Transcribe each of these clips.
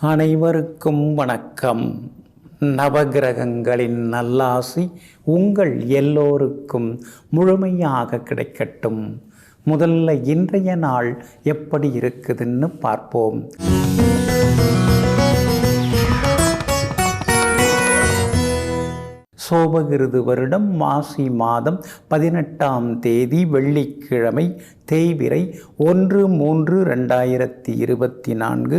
அனைவருக்கும் வணக்கம். நவகிரகங்களின் நல்லாசி உங்கள் எல்லோருக்கும் முழுமையாக கிடைக்கட்டும். முதல்ல இன்றைய நாள் எப்படி இருக்குதுன்னு பார்ப்போம். சோபகிருது வருடம் மாசி மாதம் 18ஆம் தேதி வெள்ளிக்கிழமை, தேய்பிறை 1/3/2024.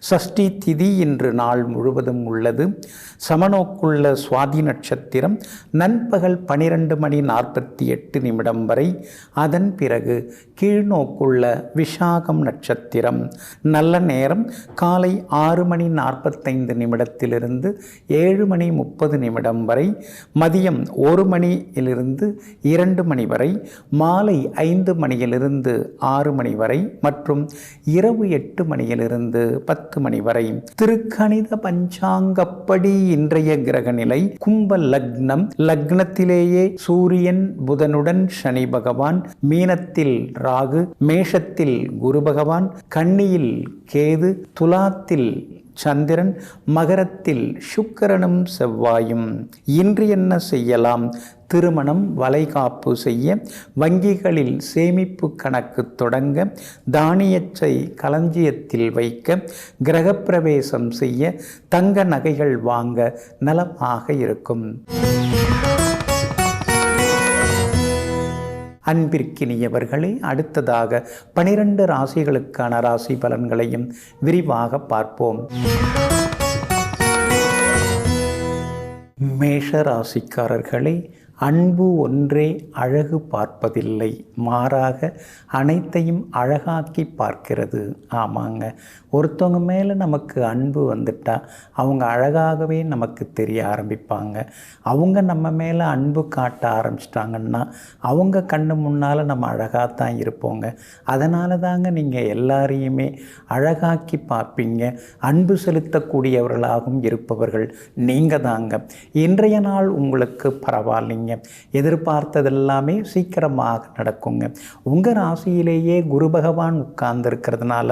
சஷ்டி திதி இன்று நாள் முழுவதும் உள்ளது. சமநோக்குள்ள சுவாதி நட்சத்திரம் நண்பகல் 12:48 வரை. அதன் பிறகு கீழ்நோக்குள்ள விஷாகம் நட்சத்திரம். நல்ல நேரம் காலை 6:45 7:30 வரை. மதியம் 1 மணியிலிருந்து 2 மணி வரை. மாலை 5 மணியிலிருந்து 6 மணி வரை மற்றும் இரவு 8 மணியிலிருந்து 10 மணி வரை. திருக்கணித பஞ்சாங்கப்படி இன்றைய கிரக நிலை கும்ப லக்னம். லக்னத்திலேயே சூரியன், புதனுடன் சனி பகவான், மீனத்தில் ராகு, மேஷத்தில் குரு பகவான், கன்னியில் கேது, துலாத்தில் சந்திரன், மகரத்தில் சுக்கிரனும் செவ்வாயும். இன்று என்ன செய்யலாம்? திருமணம், வளைகாப்பு செய்ய, வங்கிகளில் சேமிப்பு கணக்கு தொடங்க, தானியத்தை களஞ்சியத்தில் வைக்க, கிரகப்பிரவேசம் செய்ய, தங்க நகைகள் வாங்க நலமாக இருக்கும். அன்பிற்கினியவர்களே, அடுத்ததாக 12 ராசிகளுக்கான ராசி பலன்களையும் விரிவாக பார்ப்போம். மேஷ ராசிக்காரர்களே, அன்பு ஒன்றே அழகு பார்ப்பதில்லை, மாறாக அனைத்தையும் அழகாக்கி பார்க்கிறது. ஆமாங்க, ஒருத்தவங்க மேலே நமக்கு அன்பு வந்துட்டால் அவங்க அழகாகவே நமக்கு தெரிய ஆரம்பிப்பாங்க. அவங்க நம்ம மேலே அன்பு காட்ட ஆரம்பிச்சிட்டாங்கன்னா அவங்க கண்ணு முன்னால் நம்ம அழகாக தான் இருப்போங்க. அதனால தாங்க நீங்கள் எல்லாரையுமே அழகாக்கி பார்ப்பீங்க. அன்பு செலுத்தக்கூடியவர்களாகவும் இருப்பவர்கள் நீங்கள் தாங்க. இன்றைய நாள் உங்களுக்கு பரவாயில்லைங்க. எதிர்பார்த்ததெல்லாமே சீக்கிரமாக நடக்குங்க. உங்கள் ராசியிலேயே குரு பகவான் உட்கார்ந்து இருக்கிறதுனால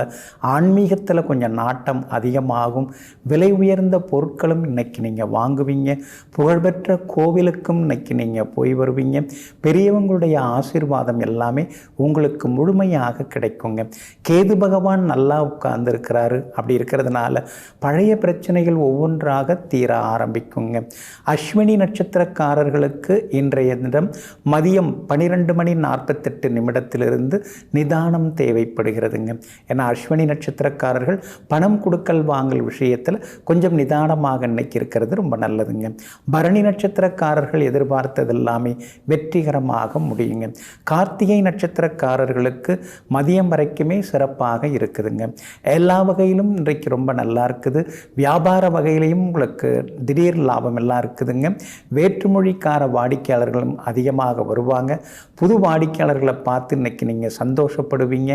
ஆன்மீகத்தில் கொஞ்சம் நாட்டம் அதிகமாகும். விலை உயர்ந்த பொருட்களும் இன்னைக்கு நீங்கள் வாங்குவீங்க. புகழ்பெற்ற கோவிலுக்கும் இன்னைக்கு நீங்கள் போய் வருவீங்க. பெரியவங்களுடைய ஆசீர்வாதம் எல்லாமே உங்களுக்கு முழுமையாக கிடைக்குங்க. கேது பகவான் நல்லா உட்கார்ந்து இருக்கிறாரு. அப்படி இருக்கிறதுனால பழைய பிரச்சனைகள் ஒவ்வொன்றாக தீர ஆரம்பிக்குங்க. அஸ்வினி நட்சத்திரக்காரர்களுக்கு இன்றைய தினம் மதியம் 12:48 நிதானம் தேவைப்படுகிறதுங்க. ஏன்னா அஸ்வினி நட்சத்திரக்காரர்கள் பணம் கொடுக்கல் வாங்கல் விஷயத்தில் கொஞ்சம் நிதானமாக இன்னைக்கு இருக்கிறது ரொம்ப நல்லதுங்க. பரணி நட்சத்திரக்காரர்கள் எதிர்பார்த்ததெல்லாமே வெற்றிகரமாக முடியுங்க. கார்த்திகை நட்சத்திரக்காரர்களுக்கு மதியம் வரைக்குமே சிறப்பாக இருக்குதுங்க. எல்லா வகையிலும் இன்றைக்கு ரொம்ப நல்லா இருக்குது. வியாபார வகையிலையும் உங்களுக்கு திடீர் லாபம் எல்லாம் இருக்குதுங்க. வேற்றுமொழிக்கார வாடிக்கையாளர்களும் அதிகமாக வருவாங்க. புது வாடிக்கையாளர்களை பார்த்து இன்னைக்கு நீங்கள் சந்தோஷப்படுவீங்க.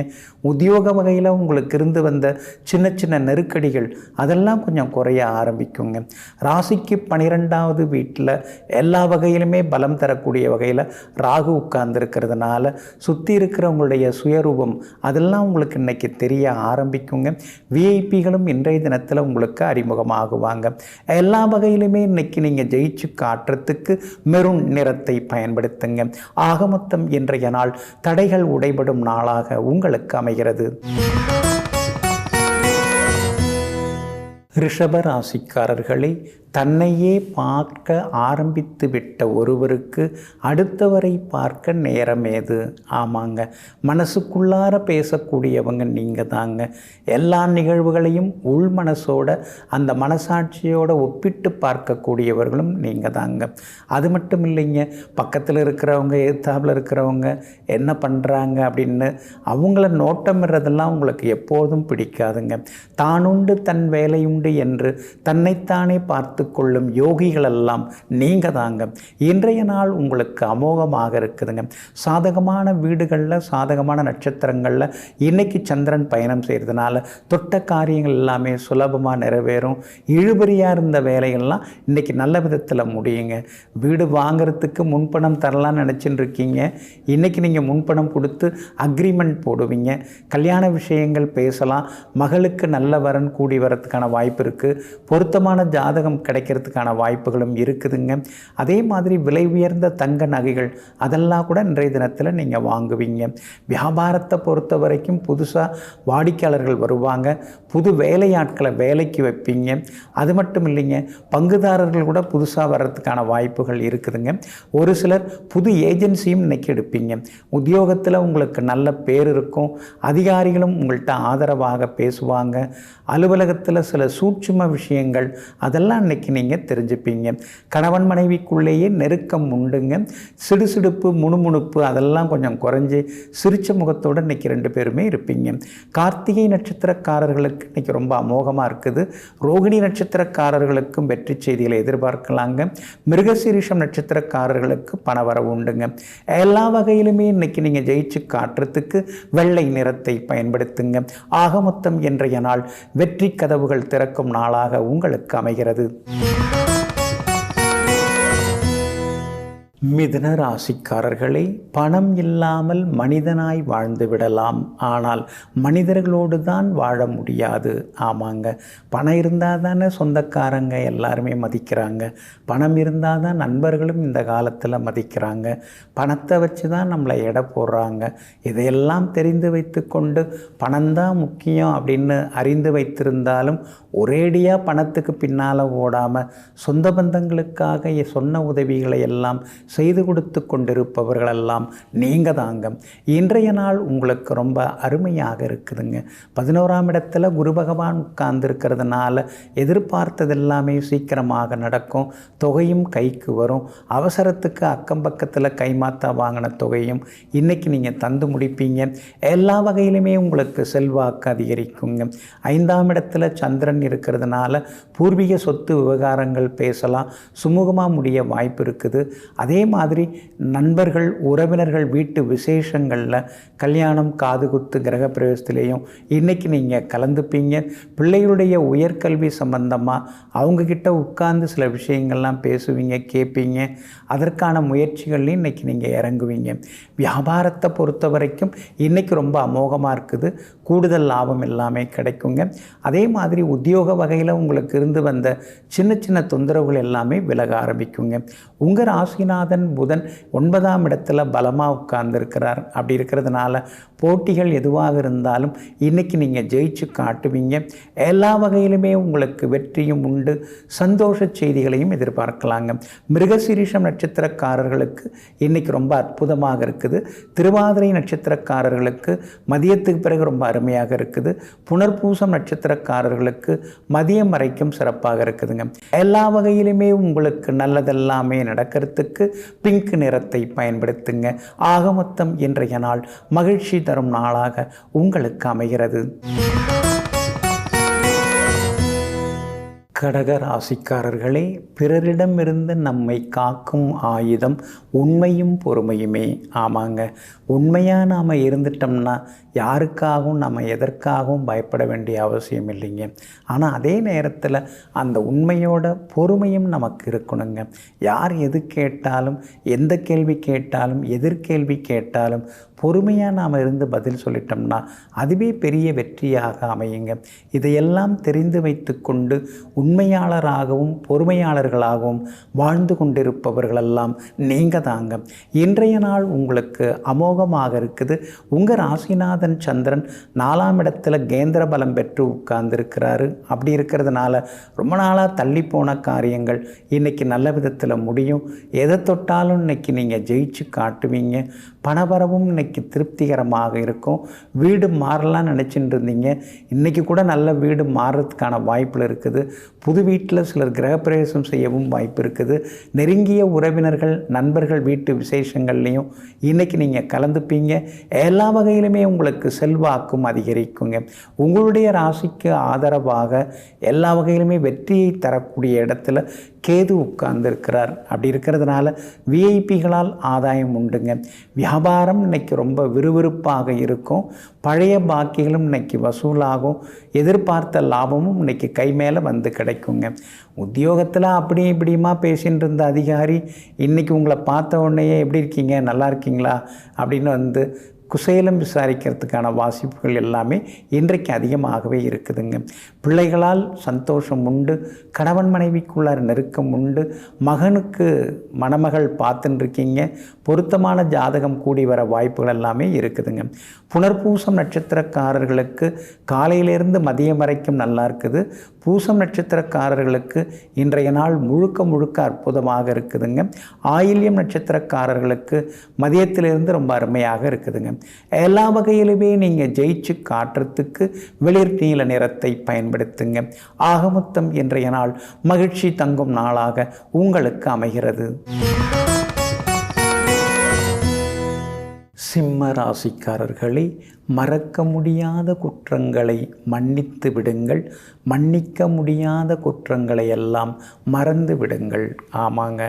உத்தியோக வகையில் உங்களுக்கு இருந்து வந்த சின்ன சின்ன நெருக்கடிகள் அதெல்லாம் கொஞ்சம் குறைய ஆரம்பிக்குங்க. ராசிக்கு 12வது வீட்டில் எல்லா வகையிலுமே பலம் தரக்கூடிய வகையில் ராகு உட்கார்ந்துருக்கிறதுனால சுற்றி இருக்கிறவங்களுடைய சுயரூபம் அதெல்லாம் உங்களுக்கு இன்னைக்கு தெரிய ஆரம்பிக்குங்க. விஐபிகளும் இன்றைய தினத்தில் உங்களுக்கு அறிமுகமாகுவாங்க. எல்லா வகையிலுமே இன்னைக்கு நீங்கள் ஜெயிச்சு காட்டுறதுக்கு மெரூன் நிறத்தை பயன்படுத்துங்க. ஆக மொத்தம் இன்றைய நாள் தடைகள் உடைபடும் நாளாக உங்களுக்கு அமைகிறது. ரிஷப ராசிக்காரர்களே, தன்னையே பார்க்க ஆரம்பித்து விட்ட ஒருவருக்கு அடுத்தவரை பார்க்க நேரம் ஏது? ஆமாங்க, மனசுக்குள்ளார பேசக்கூடியவங்க நீங்கள் தாங்க. எல்லா நிகழ்வுகளையும் உள் மனசோட அந்த மனசாட்சியோட ஒப்பிட்டு பார்க்கக்கூடியவர்களும் நீங்கள் தாங்க. அது மட்டும் இல்லைங்க, பக்கத்தில் இருக்கிறவங்க, எதிர்த்தாப்பில் இருக்கிறவங்க என்ன பண்ணுறாங்க அப்படின்னு அவங்கள நோட்டமிடுறதெல்லாம் உங்களுக்கு எப்போதும் பிடிக்காதுங்க. தானுண்டு தன் வேலையுண்டு என்று தன்னைத்தானே பார்த்து பார்த்து கொள்ளும் யோகிகள் எல்லாம் நீங்கள் தாங்க. இன்றைய நாள் உங்களுக்கு அமோகமாக இருக்குதுங்க. சாதகமான வீடுகளில், சாதகமான நட்சத்திரங்களில் இன்றைக்கி சந்திரன் பயணம் செய்கிறதுனால தொட்ட காரியங்கள் எல்லாமே சுலபமாக நிறைவேறும். இழுபறியாக இருந்த வேலைகள்லாம் இன்றைக்கி நல்ல விதத்தில் முடியுங்க. வீடு வாங்கிறதுக்கு முன்பணம் தரலான்னு நினச்சிட்டு இருக்கீங்க. இன்றைக்கி நீங்கள் முன்பணம் கொடுத்து அக்ரிமெண்ட் போடுவீங்க. கல்யாண விஷயங்கள் பேசலாம். மகளுக்கு நல்ல வரன் கூடி வரத்துக்கான வாய்ப்பு இருக்குது. பொருத்தமான ஜாதகம் கிடைக்கிறதுக்கான வாய்ப்புகளும் இருக்குதுங்க. அதே மாதிரி விலை உயர்ந்த தங்க நகைகள் அதெல்லாம் கூட இன்றைய தினத்தில் நீங்கள் வாங்குவீங்க. வியாபாரத்தை பொறுத்த வரைக்கும் புதுசாக வாடிக்கையாளர்கள் வருவாங்க. புது வேலையாட்களை வேலைக்கு வைப்பீங்க. அது மட்டும் இல்லைங்க, பங்குதாரர்கள் கூட புதுசாக வர்றதுக்கான வாய்ப்புகள் இருக்குதுங்க. ஒரு சிலர் புது ஏஜென்சியும் இன்றைக்கி எடுப்பீங்க. உத்தியோகத்தில் உங்களுக்கு நல்ல பேர் இருக்கும். அதிகாரிகளும் உங்கள்கிட்ட ஆதரவாக பேசுவாங்க. அலுவலகத்தில் சில சூட்சும விஷயங்கள் அதெல்லாம் இன்றைக்கி நீங்கள் தெரிஞ்சுப்பீங்க. கணவன் மனைவிக்குள்ளேயே நெருக்கம் உண்டுங்க. சிடுசிடுப்பு முணுமுணுப்பு அதெல்லாம் கொஞ்சம் குறைஞ்சி சிரிச்ச முகத்தோடு இன்றைக்கி 2 பேருமே இருப்பீங்க. கார்த்திகை நட்சத்திரக்காரர்களுக்கு இன்றைக்கி ரொம்ப அமோகமாக இருக்குது. ரோகிணி நட்சத்திரக்காரர்களுக்கும் வெற்றி செய்திகளை எதிர்பார்க்கலாங்க. மிருகசீரிஷம் நட்சத்திரக்காரர்களுக்கு பணவரவு உண்டுங்க. எல்லா வகையிலுமே இன்றைக்கி நீங்கள் ஜெயிச்சு காட்டுறதுக்கு வெள்ளை நிறத்தை பயன்படுத்துங்க. ஆக மொத்தம் இன்றைய நாள் வெற்றி கதவுகள் திறக்கும் நாளாக உங்களுக்கு அமைகிறது. மிதுன ராசிக்காரர்களே, பணம் இல்லாமல் மனிதனாய் வாழ்ந்து விடலாம். ஆனால் மனிதர்களோடு தான் வாழ முடியாது. ஆமாங்க, பணம் இருந்தால் தானே சொந்தக்காரங்க எல்லாருமே மதிக்கிறாங்க. பணம் இருந்தால் தான் நண்பர்களும் இந்த காலத்தில் மதிக்கிறாங்க. பணத்தை வச்சு தான் நம்மளை எடை போடுறாங்க. இதையெல்லாம் தெரிந்து வைத்து கொண்டு பணம்தான் முக்கியம் அப்படின்னு அறிந்து வைத்திருந்தாலும் ஒரேடியாக பணத்துக்கு பின்னால் ஓடாமல் சொந்த பந்தங்களுக்காக சொன்ன உதவிகளை எல்லாம் செய்து கொடுத்து கொண்டிருப்பவர்களெல்லாம் நீங்கள் தாங்க. இன்றைய நாள் உங்களுக்கு ரொம்ப அருமையாக இருக்குதுங்க. 11ஆம் இடத்துல குரு பகவான் உட்கார்ந்துருக்கிறதுனால எதிர்பார்த்தது எல்லாமே சீக்கிரமாக நடக்கும். தொகையும் கைக்கு வரும். அவசரத்துக்கு அக்கம் பக்கத்தில் கைமாத்தா வாங்கின தொகையும் இன்றைக்கி நீங்கள் தந்து முடிப்பீங்க. எல்லா வகையிலுமே உங்களுக்கு செல்வாக்கு அதிகரிக்குங்க. 5ஆம் இடத்துல சந்திரன் இருக்கிறதுனால பூர்வீக சொத்து விவகாரங்கள் பேசலாம். சுமூகமாக முடிய வாய்ப்பு இருக்குது. அதே மாதிரி நண்பர்கள் உறவினர்கள் வீட்டு விசேஷங்களில் கல்யாணம் காதுகுத்து கிரகப்பிரவேசத்திலேயும் இன்றைக்கி நீங்கள் கலந்துப்பீங்க. பிள்ளைகளுடைய உயர்கல்வி சம்பந்தமாக அவங்கக்கிட்ட உட்கார்ந்து சில விஷயங்கள்லாம் பேசுவீங்க, கேட்பீங்க. அதற்கான முயற்சிகள்லையும் இன்றைக்கி நீங்கள் இறங்குவீங்க. வியாபாரத்தை பொறுத்த வரைக்கும் இன்றைக்கி ரொம்ப அமோகமாக இருக்குது. கூடுதல் லாபம் எல்லாமே கிடைக்குங்க. அதே மாதிரி உத்தியோக வகையில் உங்களுக்கு இருந்து வந்த சின்ன சின்ன தொந்தரவுகள் எல்லாமே விலக ஆரம்பிக்குங்க. உங்கள் ராசிநாதன் புதன் 9ஆம் இடத்துல பலமாக உட்கார்ந்துருக்கிறார். அப்படி இருக்கிறதுனால போட்டிகள் எதுவாக இருந்தாலும் இன்றைக்கி நீங்கள் ஜெயிச்சு காட்டுவீங்க. எல்லா வகையிலுமே உங்களுக்கு வெற்றியும் உண்டு. சந்தோஷ செய்திகளையும் எதிர்பார்க்கலாங்க. மிருகசீரிஷம் நட்சத்திரக்காரர்களுக்கு இன்றைக்கி ரொம்ப அற்புதமாக இருக்குது. திருவாதிரை நட்சத்திரக்காரர்களுக்கு மதியத்துக்கு பிறகு ரொம்ப அருமையாக இருக்குது. புனர்பூசம் நட்சத்திரக்காரர்களுக்கு மதியம் வரைக்கும் சிறப்பாக இருக்குதுங்க. எல்லா வகையிலுமே உங்களுக்கு நல்லதெல்லாமே நடக்கிறதுக்கு பிங்க் நிறத்தை பயன்படுத்துங்க. ஆக மொத்தம் இன்றைய நாள் மகிழ்ச்சி தரும் நாளாக உங்களுக்கு அமைகிறது. கடக ராசிக்காரர்களே, பிறரிடமிருந்து நம்மை காக்கும் ஆயுதம் உண்மையும் பொறுமையுமே. ஆமாங்க, உண்மையாக நாம் இருந்துட்டோம்னா யாருக்காகவும் நம்ம எதற்காகவும் பயப்பட வேண்டிய அவசியம் இல்லைங்க. ஆனால் அதே நேரத்தில் அந்த உண்மையோட பொறுமையும் நமக்கு இருக்கணுங்க. யார் எது கேட்டாலும், எந்த கேள்வி கேட்டாலும், எதிர்கேள்வி கேட்டாலும் பொறுமையாக நாம் இருந்து பதில் சொல்லிட்டோம்னா அதுவே பெரிய வெற்றியாக அமையுங்க. இதையெல்லாம் தெரிந்து வைத்து கொண்டு உண்மையாளராகவும் பொறுமையாளர்களாகவும் வாழ்ந்து கொண்டிருப்பவர்களெல்லாம் நீங்கள் தாங்க. இன்றைய நாள் உங்களுக்கு அமோகமாக இருக்குது. உங்கள் ராசிநாதன் சந்திரன் 4ஆம் இடத்துல கேந்திர பலம் பெற்று உட்கார்ந்துருக்கிறாரு. அப்படி இருக்கிறதுனால ரொம்ப நாளாக தள்ளி போன காரியங்கள் இன்றைக்கி நல்ல விதத்தில் முடியும். எதை தொட்டாலும் இன்றைக்கி நீங்கள் ஜெயிச்சு காட்டுவீங்க. பணவரவும் இன்றைக்கி திருப்திகரமாக இருக்கும். வீடு மாறலாம்னு நினச்சிட்டு இருந்தீங்க, இன்றைக்கி கூட நல்ல வீடு மாறுறதுக்கான வாய்ப்பில் இருக்குது. புது வீட்டில் சிலர் கிரகப்பிரவேசம் செய்யவும் வாய்ப்பு இருக்குது. நெருங்கிய உறவினர்கள் நண்பர்கள் வீட்டு விசேஷங்கள்லேயும் இன்றைக்கி நீங்கள் கலந்துப்பீங்க. எல்லா வகையிலுமே உங்களுக்கு செல்வாக்கும் அதிகரிக்குங்க. உங்களுடைய ராசிக்கு ஆதரவாக எல்லா வகையிலுமே வெற்றியை தரக்கூடிய இடத்துல கேது உட்கார்ந்துருக்கிறார். அப்படி இருக்கிறதுனால விஐபிகளால் ஆதாயம் உண்டுங்க. வியாபாரம் இன்னைக்கு ரொம்ப விறுவிறுப்பாக இருக்கும். பழைய பாக்கிகளும் இன்னைக்கு வசூலாகும். எதிர்பார்த்த லாபமும் இன்னைக்கு கை மேலே வந்து கிடைக்குங்க. உத்தியோகத்தில் அப்படி இப்படியுமா பேசின்னு இருந்த அதிகாரி இன்றைக்கி உங்களை பார்த்த உடனேயே எப்படி இருக்கீங்க, நல்லா இருக்கீங்களா அப்படின்னு வந்து குசேலம் விசாரிக்கிறதுக்கான வாசிப்புகள் எல்லாமே இன்றைக்கு அதிகமாகவே இருக்குதுங்க. பிள்ளைகளால் சந்தோஷம் உண்டு. கணவன் மனைவிக்குள்ளார நெருக்கம் உண்டு. மகனுக்கு மணமகள் பார்த்துன்னு இருக்கீங்க. பொருத்தமான ஜாதகம் கூடி வர வாய்ப்புகள் எல்லாமே இருக்குதுங்க. புனர்பூசம் நட்சத்திரக்காரர்களுக்கு காலையிலேருந்து மதியம் வரைக்கும் நல்லா இருக்குது. பூசம் நட்சத்திரக்காரர்களுக்கு இன்றைய நாள் முழுக்க முழுக்க அற்புதமாக இருக்குதுங்க. ஆயில்யம் நட்சத்திரக்காரர்களுக்கு மதியத்திலிருந்து ரொம்ப அருமையாக இருக்குதுங்க. எல்லா வகையிலுமே நீங்கள் ஜெயிச்சு காட்டுறதுக்கு வெளிர் நீல நிறத்தை பயன்படுத்துங்க. ஆகமொத்தம் இன்றைய நாள் மகிழ்ச்சி தங்கும் நாளாக உங்களுக்கு அமைகிறது. சிம்ம ராசிக்காரர்களே, மறக்க முடியாத குற்றங்களை மன்னித்து விடுங்கள். மன்னிக்க முடியாத குற்றங்களை எல்லாம் மறந்து விடுங்கள். ஆமாங்க,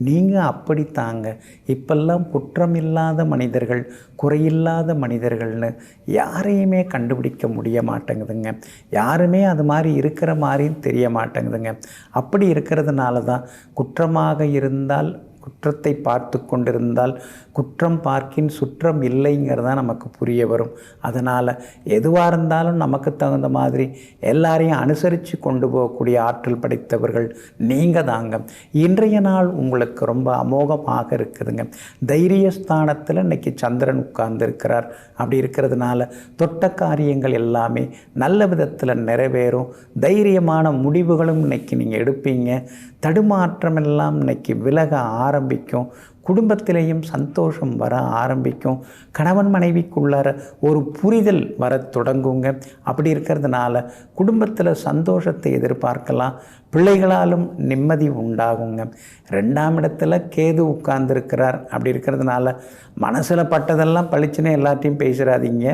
நீங்கள் அப்படித்தாங்க. இப்பெல்லாம் குற்றமில்லாத மனிதர்கள், குறையில்லாத மனிதர்கள்னு யாரையுமே கண்டுபிடிக்க முடிய மாட்டேங்குதுங்க. யாருமே அது மாதிரி இருக்கிற மாதிரியும் தெரிய மாட்டேங்குதுங்க. அப்படி இருக்கிறதுனால தான் குற்றமாக இருந்தால் குற்றத்தை பார்த்து கொண்டிருந்தால் குற்றம் பார்க்கின் சுற்றம் இல்லைங்கிறதான் நமக்கு புரிய வரும். அதனால் எதுவாக இருந்தாலும் நமக்கு தகுந்த மாதிரி எல்லாரையும் அனுசரித்து கொண்டு போகக்கூடிய ஆற்றல் படைத்தவர்கள் நீங்கள் தாங்க. இன்றைய நாள் உங்களுக்கு ரொம்ப அமோகமாக இருக்குதுங்க. தைரியஸ்தானத்தில் இன்றைக்கி சந்திரன் உட்கார்ந்துருக்கிறார். அப்படி இருக்கிறதுனால தொட்ட காரியங்கள் எல்லாமே நல்ல விதத்தில் நிறைவேறும். தைரியமான முடிவுகளும் இன்றைக்கி நீங்கள் எடுப்பீங்க. தடுமாற்றமெல்லாம் இன்றைக்கி விலக ஆரம்பிக்கும். குடும்பத்திலேயும் சந்தோஷம் வர ஆரம்பிக்கும். கணவன் மனைவிக்குள்ளார ஒரு புரிதல் வர தொடங்குங்க. அப்படி இருக்கிறதுனால குடும்பத்தில் சந்தோஷத்தை எதிர்பார்க்கலாம். பிள்ளைகளாலும் நிம்மதி உண்டாகுங்க. 2ஆம் இடத்துல கேது உட்கார்ந்துருக்கிறார். அப்படி இருக்கிறதுனால மனசில் பட்டதெல்லாம் பளிச்சுன்னு எல்லாத்தையும் பேசுகிறாதீங்க.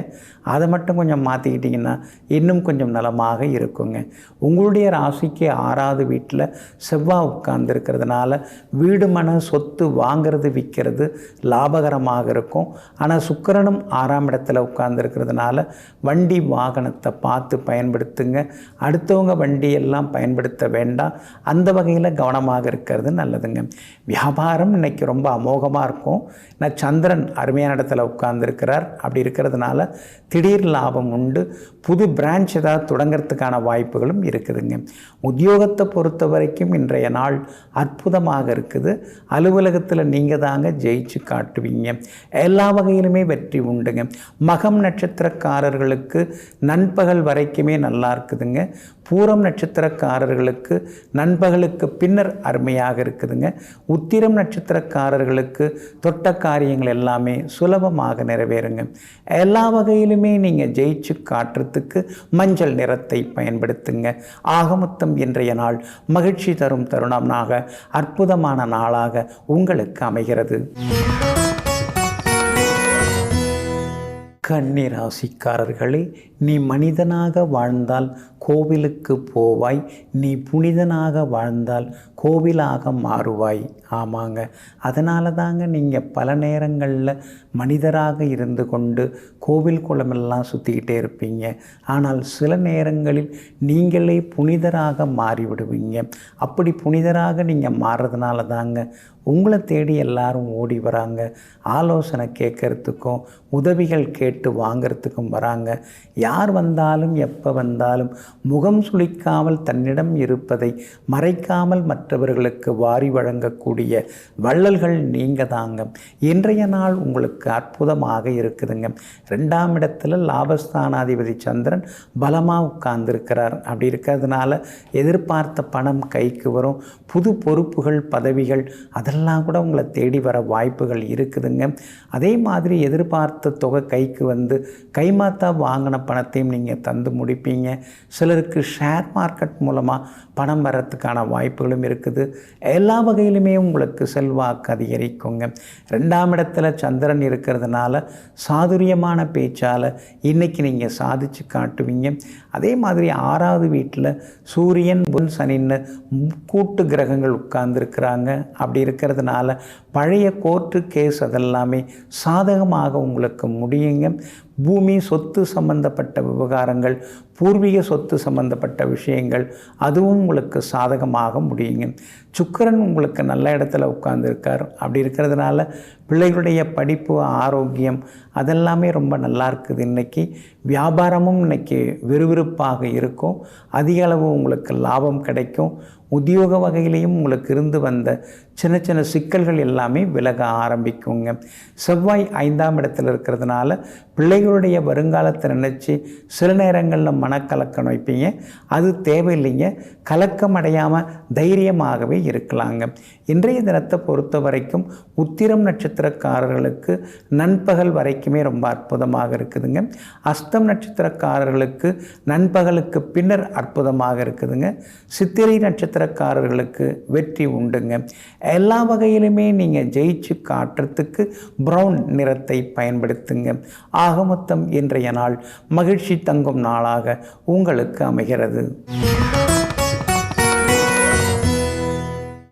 அதை மட்டும் கொஞ்சம் மாற்றிக்கிட்டிங்கன்னா இன்னும் கொஞ்சம் நலமாக இருக்குங்க. உங்களுடைய ராசிக்கு 6வது வீட்டில் செவ்வாய் உட்கார்ந்துருக்கிறதுனால வீடு மன சொத்து வாங்கிறது விற்கிறது லாபகரமாக இருக்கும். ஆனால் சுக்கிரனும் 6ஆம் இடத்துல உட்கார்ந்துருக்கிறதுனால வண்டி வாகனத்தை பார்த்து பயன்படுத்துங்க. அடுத்தவங்க வண்டியெல்லாம் பயன்படுத்த வேண்டாம். அந்த வகையில் கவனமாக இருக்கிறது நல்லதுங்க. வியாபாரம் இன்னைக்கு ரொம்ப அமோகமாக இருக்கும். நான் சந்திரன் அருமையான இடத்துல உட்கார்ந்துருக்கிறார். அப்படி இருக்கிறதுனால திடீர் லாபம் உண்டு. புது பிரான்ச் ஏதாவது தொடங்கிறதுக்கான வாய்ப்புகளும் இருக்குதுங்க. உத்தியோகத்தை பொறுத்த வரைக்கும் இன்றைய நாள் அற்புதமாக இருக்குது. அலுவலகத்தில் நீங்கள் தாங்க ஜெயிச்சு காட்டுவீங்க. எல்லா வகையிலுமே வெற்றி உண்டுங்க. மகம் நட்சத்திரக்காரர்களுக்கு நண்பகல் வரைக்குமே நல்லா இருக்குதுங்க. பூரம் நட்சத்திரக்காரர்களுக்கு நண்பகலுக்கு பின்னர் அருமையாக இருக்குதுங்க. உத்திரம் நட்சத்திரக்காரர்களுக்கு தொட்ட காரியங்கள் எல்லாமே சுலபமாக நிறைவேறுங்க. எல்லா வகையிலுமே நீங்கள் ஜெயிச்சு காட்டுறதுக்கு மஞ்சள் நிறத்தை பயன்படுத்துங்க. ஆகமொத்தம் இன்றைய நாள் மகிழ்ச்சி தரும் தருணமாக அற்புதமான நாளாக உங்களுக்கு அமைகிறது. கன்னி ராசிக்காரர்களே, நீ மனிதனாக வாழ்ந்தால் கோவிலுக்கு போவாய். நீ புனிதனாக வாழ்ந்தால் கோவிலாக மாறுவாய். ஆமாங்க, அதனால தாங்க நீங்கள் பல நேரங்களில் மனிதராக இருந்து கொண்டு கோவில் குளமெல்லாம் சுற்றிக்கிட்டே இருப்பீங்க. ஆனால் சில நேரங்களில் நீங்களே புனிதராக மாறிவிடுவீங்க. அப்படி புனிதராக நீங்கள் மாறுறதுனால தாங்க உங்களை தேடி எல்லாரும் ஓடி வராங்க. ஆலோசனை கேட்கறதுக்கும் உதவிகள் கேட்டு வாங்கிறதுக்கும் வராங்க. யார் வந்தாலும் எப்போ வந்தாலும் முகம் சுளிக்காமல் தன்னிடம் இருப்பதை மறைக்காமல் மற்றவர்களுக்கு வாரி வழங்கக்கூடிய வள்ளல்கள் நீங்கள் தாங்க. இன்றைய நாள் உங்களுக்கு அற்புதமாக இருக்குதுங்க. 2ஆம் இடத்துல லாபஸ்தானாதிபதி சந்திரன் பலமாக உட்கார்ந்துருக்கிறார். அப்படி இருக்கிறதுனால எதிர்பார்த்த பணம் கைக்கு வரும். புது பொறுப்புகள் பதவிகள் அதெல்லாம் அதெல்லாம் கூட உங்களை தேடி வர வாய்ப்புகள் இருக்குதுங்க. அதே மாதிரி எதிர்பார்த்த தொகை கைக்கு வந்து கைமாத்தா வாங்கின பணத்தையும் நீங்கள் தந்து முடிப்பீங்க. சிலருக்கு ஷேர் மார்க்கெட் மூலமாக பணம் வர்றதுக்கான வாய்ப்புகளும் இருக்குது. எல்லா வகையிலுமே உங்களுக்கு செல்வாக்கு அதிகரிக்குங்க. 2ஆம் இடத்துல சந்திரன் இருக்கிறதுனால சாதுரியமான பேச்சால் இன்றைக்கி நீங்கள் சாதிச்சு காட்டுவீங்க. அதே மாதிரி 6வது வீட்டில் சூரியன் புதன் சனின்னு கூட்டு கிரகங்கள் உட்கார்ந்துருக்கிறாங்க. அப்படி இருக்கிறதுனால பழைய கோர்ட்டு கேஸ் அதெல்லாமே சாதகமாக உங்களுக்கு முடியுங்க. பூமி சொத்து சம்பந்தப்பட்ட விவகாரங்கள், பூர்வீக சொத்து சம்பந்தப்பட்ட விஷயங்கள் அதுவும் உங்களுக்கு சாதகமாக முடியுங்க. சுக்கிரன் உங்களுக்கு நல்ல இடத்துல உட்கார்ந்துருக்கார். அப்படி இருக்கிறதுனால பிள்ளைகளுடைய படிப்பு, ஆரோக்கியம் அதெல்லாமே ரொம்ப நல்லா இருக்குது. இன்றைக்கி வியாபாரமும் இன்றைக்கி விறுவிறுப்பாக இருக்கும். அதிக அளவு உங்களுக்கு லாபம் கிடைக்கும். உத்தியோக வகையிலையும் உங்களுக்கு இருந்து வந்த சின்ன சின்ன சிக்கல்கள் எல்லாமே விலக ஆரம்பிக்குங்க. செவ்வாய் 5ஆம் இடத்துல இருக்கிறதுனால பிள்ளைகளுடைய வருங்காலத்தை நினச்சி சில நேரங்களில் மனக்கலக்கம் வைப்பீங்க. அது தேவையில்லைங்க. கலக்கம் அடையாமல் தைரியமாகவே இருக்கலாங்க. இன்றைய தினத்தை பொறுத்த வரைக்கும் உத்திரம் நட்சத்திரக்காரர்களுக்கு நண்பகல் வரைக்குமே ரொம்ப அற்புதமாக இருக்குதுங்க. அஸ்தம் நட்சத்திரக்காரர்களுக்கு நண்பகலுக்கு பின்னர் அற்புதமாக இருக்குதுங்க. சித்திரை நட்சத்திரக்காரர்களுக்கு வெற்றி உண்டுங்க. எல்லா வகையிலுமே நீங்கள் ஜெயிச்சு காட்டுறதுக்கு ப்ரௌன் நிறத்தை பயன்படுத்துங்க. ஆக மொத்தம் இன்றைய நாள் மகிழ்ச்சி தங்கும் நாளாக உங்களுக்கு அமைகிறது.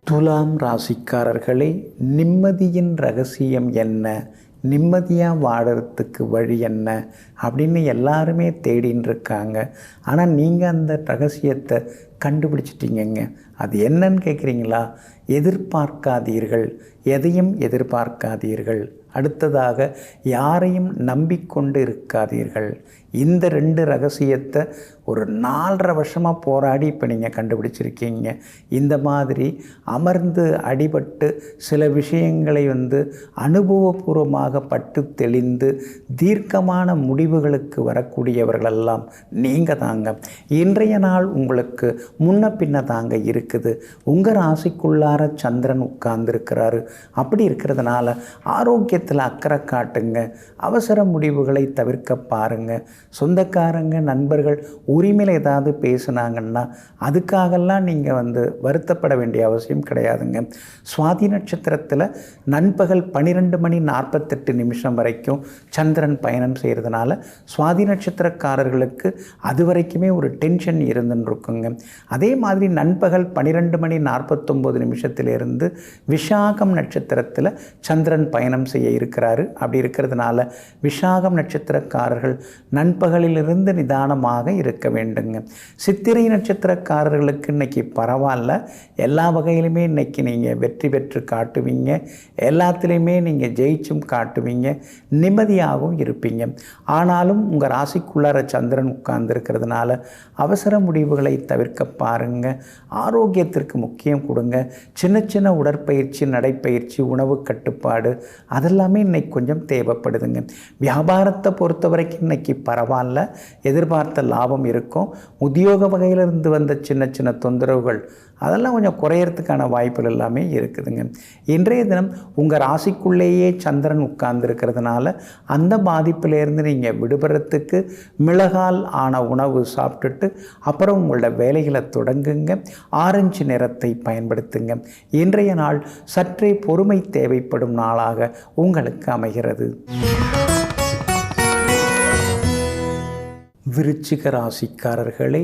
துலாம் ராசிக்காரர்களே, நிம்மதியின் ரகசியம் என்ன, நிம்மதியாக வாழறதுக்கு வழி என்ன அப்படின்னு எல்லாருமே தேடின்னு இருக்காங்க. ஆனால் நீங்கள் அந்த ரகசியத்தை கண்டுபிடிச்சிட்டிங்கங்க. அது என்னன்னு கேட்குறீங்களா? எதிர்பார்க்காதீர்கள், எதையும் எதிர்பார்க்காதீர்கள். அடுத்ததாக யாரையும் நம்பிக்கொண்டு இருக்காதீர்கள். இந்த 2 ரகசியத்தை ஒரு 4.5 வருஷமாக போராடி இப்போ நீங்கள் கண்டுபிடிச்சிருக்கீங்க. இந்த மாதிரி அமர்ந்து அடிபட்டு சில விஷயங்களை அனுபவபூர்வமாக பட்டு தெளிந்து தீர்க்கமான முடிவுகளுக்கு வரக்கூடியவர்களெல்லாம் நீங்கள் தாங்க. இன்றைய நாள் உங்களுக்கு முன்ன பின்ன தாங்க இருக்குது. உங்கள் ராசிக்குள்ளார சந்திரன் உட்கார்ந்துருக்கிறாரு. அப்படி இருக்கிறதுனால ஆரோக்கியத்தில் அக்கறை காட்டுங்க. அவசர முடிவுகளை தவிர்க்க பாருங்கள். சொந்தக்காரங்க, நண்பர்கள் உரிமையில் ஏதாவது பேசுனாங்கன்னா அதுக்காகலாம் நீங்கள் வருத்தப்பட வேண்டிய அவசியம் கிடையாதுங்க. சுவாதி நட்சத்திரத்தில் நண்பகல் 12:48 வரைக்கும் சந்திரன் பயணம் செய்கிறதுனால சுவாதி நட்சத்திரக்காரர்களுக்கு அது வரைக்குமே ஒரு டென்ஷன் இருந்துன்னு இருக்குங்க. அதே மாதிரி நண்பகல் 12:49 விஷாகம் நட்சத்திரத்தில் சந்திரன் பயணம் செய்ய இருக்கிறாரு. அப்படி இருக்கிறதுனால விஷாகம் நட்சத்திரக்காரர்கள் நண்பகலிலிருந்து நிதானமாக இருக்க வேண்டுங்க. சித்திரை நட்சத்திரக்காரர்களுக்கு இன்றைக்கி பரவாயில்ல. எல்லா வகையிலுமே இன்றைக்கி நீங்கள் வெற்றி பெற்று காட்டுவீங்க. எல்லாத்துலேயுமே நீங்கள் ஜெயிச்சும் காட்டுவீங்க. நிம்மதியாகவும் இருப்பீங்க. ஆனாலும் உங்கள் ராசிக்குள்ளார சந்திரன் உட்கார்ந்துருக்கிறதுனால அவசர முடிவுகளை தவிர்க்க பாருங்கள். ஆரோக்கியத்திற்கு முக்கியம் கொடுங்க. சின்ன சின்ன உடற்பயிற்சி, நடைப்பயிற்சி, உணவு கட்டுப்பாடு அதெல்லாமே இன்றைக்கி கொஞ்சம் தேவைப்படுதுங்க. வியாபாரத்தை பொறுத்த வரைக்கும் இன்றைக்கி பரவாயில்ல. எதிர்பார்த்த லாபம் இருக்கும். உத்தியோக வகையிலிருந்து வந்த சின்ன சின்ன தொந்தரவுகள் அதெல்லாம் கொஞ்சம் குறையறதுக்கான வாய்ப்புகள் எல்லாமே இருக்குதுங்க. இன்றைய தினம் உங்கள் ராசிக்குள்ளேயே சந்திரன் உட்கார்ந்துருக்கிறதுனால அந்த பாதிப்பிலேருந்து நீங்கள் விடுபடுறதுக்கு மிளகால் ஆன உணவு சாப்பிட்டுட்டு அப்புறம் உங்களோட வேலைகளை தொடங்குங்க. ஆரஞ்சு நிறத்தை பயன்படுத்துங்க. இன்றைய நாள் சற்றே பொறுமை தேவைப்படும் நாளாக உங்களுக்கு அமைகிறது. விருச்சிக ராசிக்காரர்களே,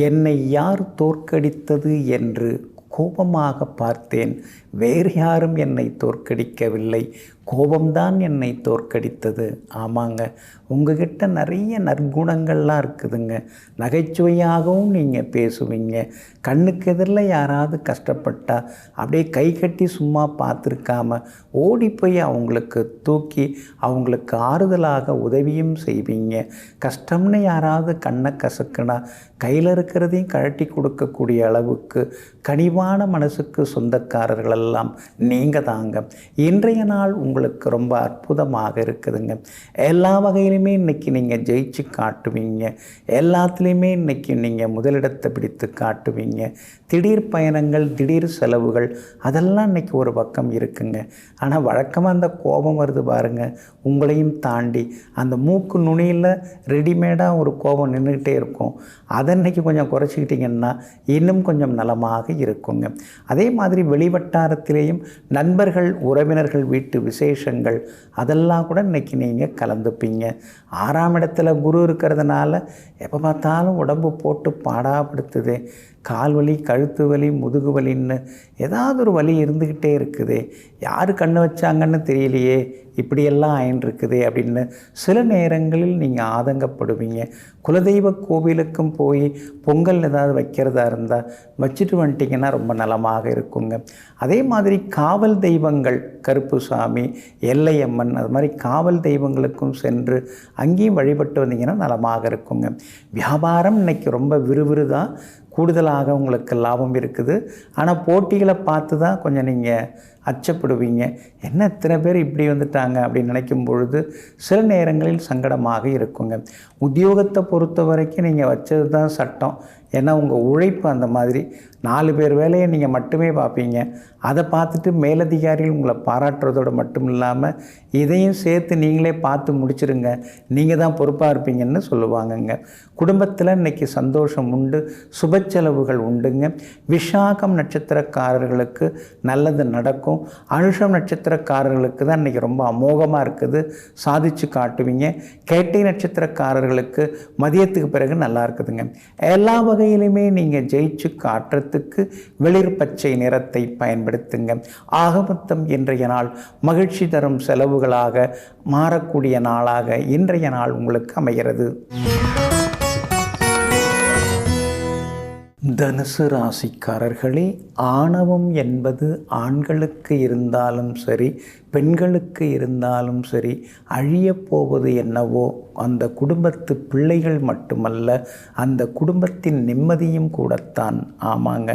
என்னை யார் தோற்கடித்தது என்று கோபமாக பார்த்தேன். வேறு யாரும் என்னை தோற்கடிக்கவில்லை, கோபம்தான் என்னை தோற்கடித்தது. ஆமாங்க, உங்ககிட்ட நிறைய நற்குணங்கள்லாம் இருக்குதுங்க. நகைச்சுவையாகவும் நீங்கள் பேசுவீங்க. கண்ணுக்கு எதிரில் யாராவது கஷ்டப்பட்டால் அப்படியே கை கட்டி சும்மா பார்த்துருக்காம ஓடி போய் அவங்களுக்கு தூக்கி அவங்களுக்கு ஆறுதலாக உதவியும் செய்வீங்க. கஷ்டம்னு யாராவது கண்ணை கசக்குனா கையில் இருக்கிறதையும் கழட்டி கொடுக்கக்கூடிய அளவுக்கு கனிவாக கனிவான மனசுக்கு சொந்தக்காரர்களெல்லாம் நீங்கள் தாங்க. இன்றைய நாள் உங்களுக்கு ரொம்ப அற்புதமாக இருக்குதுங்க. எல்லா வகையிலுமே இன்றைக்கி நீங்கள் ஜெயிச்சு காட்டுவீங்க. எல்லாத்துலேயுமே இன்றைக்கி நீங்கள் முதலிடத்தை பிடித்து காட்டுவீங்க. திடீர் பயணங்கள், திடீர் செலவுகள் அதெல்லாம் இன்றைக்கி ஒரு பக்கம் இருக்குங்க. ஆனால் வழக்கமாக அந்த கோபம் வருது பாருங்கள், உங்களையும் தாண்டி அந்த மூக்கு நுனியில் ரெடிமேடாக ஒரு கோபம் நின்றுக்கிட்டே இருக்கும். அதை இன்றைக்கி கொஞ்சம் குறைச்சிக்கிட்டிங்கன்னா இன்னும் கொஞ்சம் நலமாக இருக்குங்க. அதே மாதிரி வெளிவட்டாரத்திலேயும் நண்பர்கள், உறவினர்கள் வீட்டு விசேஷங்கள் அதெல்லாம் கூட இன்றைக்கி நீங்கள் கலந்துப்பீங்க. 6ஆம் இடத்துல குரு இருக்கிறதுனால எப்போ பார்த்தாலும் உடம்பு போட்டு பாடாப்படுத்துதே, கால் வலி, கழுத்து வலி, முதுகு வலின்னு ஏதாவது ஒரு வலி இருந்துக்கிட்டே இருக்குது, யார் கண்ணு வச்சாங்கன்னு தெரியலையே, இப்படியெல்லாம் ஆயின்ட்டுருக்குதே அப்படின்னு சில நேரங்களில் நீங்கள் ஆதங்கப்படுவீங்க. குலதெய்வ கோவிலுக்கும் போய் பொங்கல் ஏதாவது வைக்கிறதா இருந்தால் வச்சுட்டு வந்துட்டிங்கன்னா ரொம்ப நலமாக இருக்குங்க. அதே மாதிரி காவல் தெய்வங்கள், கருப்புசாமி, எல்லையம்மன், அது மாதிரி காவல் தெய்வங்களுக்கும் சென்று அங்கேயும் வழிபட்டு வந்தீங்கன்னா நலமாக இருக்குங்க. வியாபாரம் இன்றைக்கி ரொம்ப விறுவிறுதான், கூடுதலாக உங்களுக்கு லாபம் இருக்குது. ஆனால் போட்டிகளை பார்த்து தான் கொஞ்சம் நீங்கள் அச்சப்படுவீங்க. என்ன இத்தனை பேர் இப்படி வந்துட்டாங்க அப்படின்னு நினைக்கும் பொழுது சில நேரங்களில் சங்கடமாக இருக்குங்க. உத்தியோகத்தை பொறுத்த வரைக்கும் நீங்கள் வச்சது தான் சட்டம். ஏன்னா உங்கள் உழைப்பு அந்த மாதிரி 4 பேர் வேலையை நீங்கள் மட்டுமே பார்ப்பீங்க. அதை பார்த்துட்டு மேலதிகாரிகள் உங்களை பாராட்டுறதோடு மட்டும் இல்லாமல் இதையும் சேர்த்து நீங்களே பார்த்து முடிச்சிருங்க, நீங்கள் தான் பொறுப்பாக இருப்பீங்கன்னு சொல்லுவாங்கங்க. குடும்பத்தில் இன்றைக்கி சந்தோஷம் உண்டு, சுப செலவுகள் உண்டுங்க. விஷாகம் நட்சத்திரக்காரர்களுக்கு நல்லது நடக்கும். அனுஷம் நட்சத்திரக்காரர்களுக்கு தான் இன்றைக்கி ரொம்ப அமோகமாக இருக்குது, சாதிச்சு காட்டுவீங்க. கேட்டை நட்சத்திரக்காரர்களுக்கு மதியத்துக்கு பிறகு நல்லா இருக்குதுங்க. எல்லா வகையிலுமே நீங்கள் ஜெயிச்சு காட்டுறதுக்கு வெளிர் பச்சை நிறத்தை பயன்படுத்துங்க. ஆகமொத்தம் இன்றைய நாள் மகிழ்ச்சி தரும் செலவுகளாக மாறக்கூடிய நாளாக இன்றைய நாள் உங்களுக்கு அமைகிறது. தனுசு ராசிக்காரர்களே, ஆணவம் என்பது ஆண்களுக்கு இருந்தாலும் சரி, பெண்களுக்கு இருந்தாலும் சரி, அழியப்போவது என்னவோ அந்த குடும்பத்து பிள்ளைகள் மட்டுமல்ல, அந்த குடும்பத்தின் நிம்மதியும் கூடத்தான். ஆமாங்க,